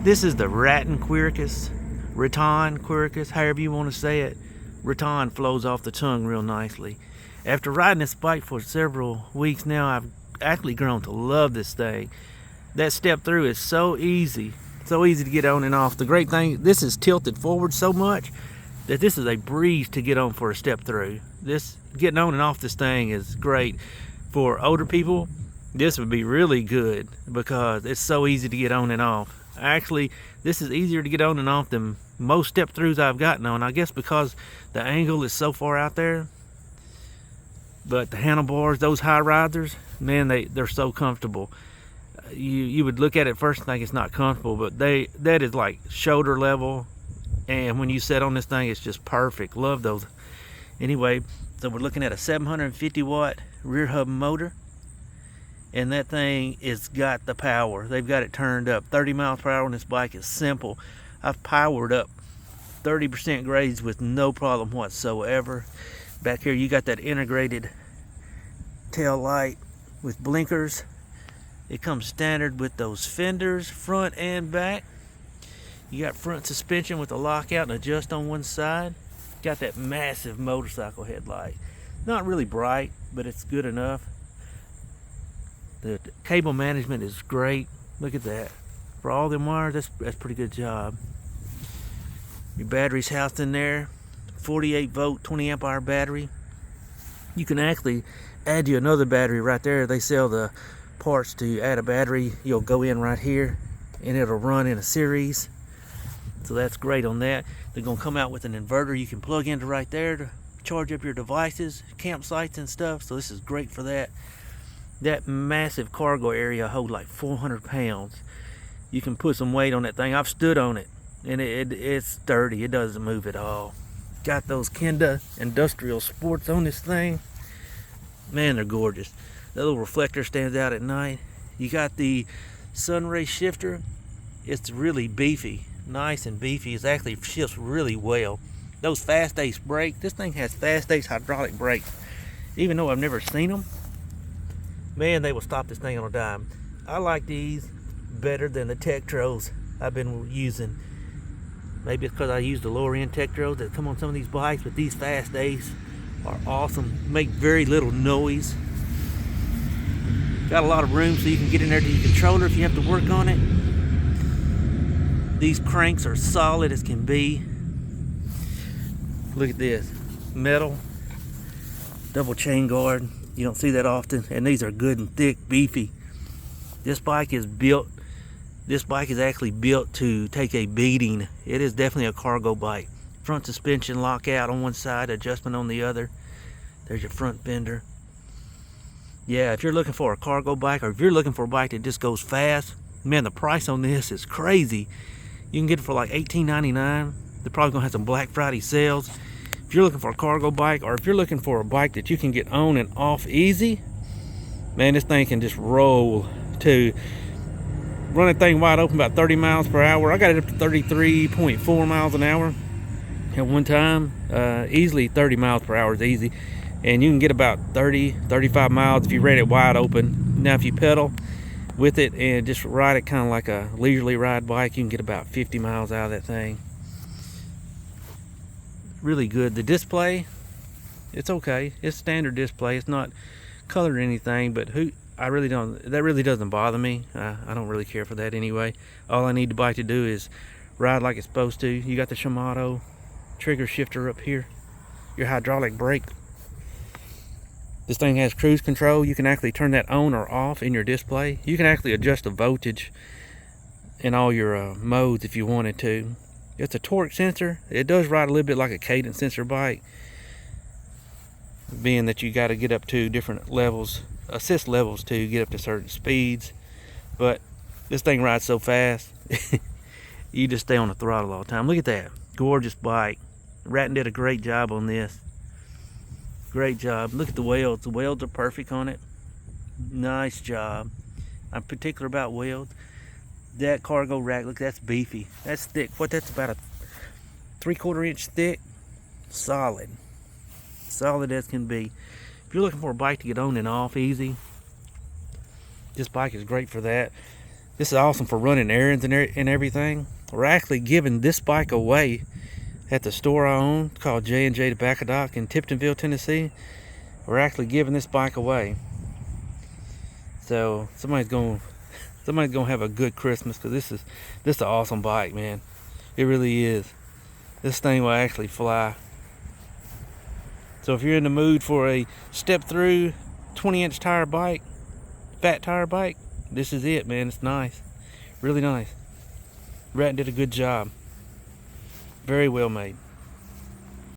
This is the Rattan Quercus, Rattan Quercus, however you want to say it. Rattan flows off the tongue real nicely. After riding this bike for several weeks now, I've actually grown to love this thing. That step through is so easy to get on and off. The great thing, this is tilted forward so much that this is a breeze to get on for a step through. This getting on and off this thing is great. For older people, this would be really good because it's so easy to get on and off. Actually, this is easier to get on and off than most step throughs I've gotten on. I guess because the angle is so far out there. But the handlebars, those high risers, man, they're so comfortable. You would look at it first and think it's not comfortable, but that is like shoulder level, and when you sit on this thing, it's just perfect. Love those. Anyway, so we're looking at a 750 watt rear hub motor, and that thing is got the power. They've got it turned up 30 miles per hour on this bike. Is simple. I've powered up 30% grades with no problem whatsoever. Back here you got that integrated tail light with blinkers. It comes standard with those fenders, front and back. You got front suspension with a lockout and adjust on one side. Got that massive motorcycle headlight. Not really bright, but it's good enough. The cable management is great. Look at that. For all them wires, that's pretty good job. Your battery's housed in there. 48 volt, 20 amp hour battery. You can actually add you another battery right there. They sell the parts to add a battery. You'll go in right here and it'll run in a series. So that's great on that. They're gonna come out with an inverter you can plug into right there to charge up your devices, campsites and stuff. So this is great for that. That massive cargo area holds like 400 pounds. You can put some weight on that thing. I've stood on it and it's sturdy. It doesn't move at all. Got those Kenda industrial sports on this thing. Man, they're gorgeous. The little reflector stands out at night. You got the sunray shifter. It's really beefy, nice and beefy. It actually shifts really well. Those fast ace brakes. This thing has fast ace hydraulic brakes. Even though I've never seen them, man, they will stop this thing on a dime. I like these better than the Tektros I've been using. Maybe it's because I use the lower end Tektros that come on some of these bikes, but these fast ace are awesome. Make very little noise. Got a lot of room so you can get in there to your controller if you have to work on it. These cranks are solid as can be. Look at this. Metal. Double chain guard. You don't see that often. And these are good and thick, beefy. This bike is actually built to take a beating. It is definitely a cargo bike. Front suspension lockout on one side, adjustment on the other. There's your front fender. Yeah, if you're looking for a cargo bike, or if you're looking for a bike that just goes fast, man, the price on this is crazy. You can get it for like $18.99. They're probably gonna have some Black Friday sales. If you're looking for a cargo bike, or if you're looking for a bike that you can get on and off easy, man, this thing can just roll to run that thing wide open about 30 miles per hour. I got it up to 33.4 miles an hour at one time. Easily 30 miles per hour is easy. And you can get about 35 miles if you ride it wide open. Now if you pedal with it and just ride it kind of like a leisurely ride bike, you can get about 50 miles out of that thing. Really good. The display, it's okay. It's standard display. It's not colored or anything, but that really doesn't bother me. I don't really care for that anyway. All I need the bike to do is ride like it's supposed to. You got the Shimano trigger shifter up here, your hydraulic brake. This thing has cruise control. You can actually turn that on or off in your display. You can actually adjust the voltage in all your modes if you wanted to. It's a torque sensor. It does ride a little bit like a cadence sensor bike, being that you got to get up to different levels, assist levels to get up to certain speeds. But this thing rides so fast, you just stay on the throttle all the time. Look at that gorgeous bike. Rattan did a great job on this. Great job. Look at the welds. The welds are perfect on it. Nice job. I'm particular about welds. That cargo rack, look, that's beefy. That's thick. That's about a 3/4 inch thick. Solid. Solid as can be. If you're looking for a bike to get on and off easy, this bike is great for that. This is awesome for running errands and everything. We're actually giving this bike away at the store I own called J&J Tobacco Dock in Tiptonville, Tennessee. We're actually giving this bike away. So somebody's gonna have a good Christmas, because this is an awesome bike, man. It really is. This thing will actually fly. So if you're in the mood for a step through 20-inch tire bike, fat tire bike, this is it, man. It's nice, really nice. Rattan did a good job. Very well made.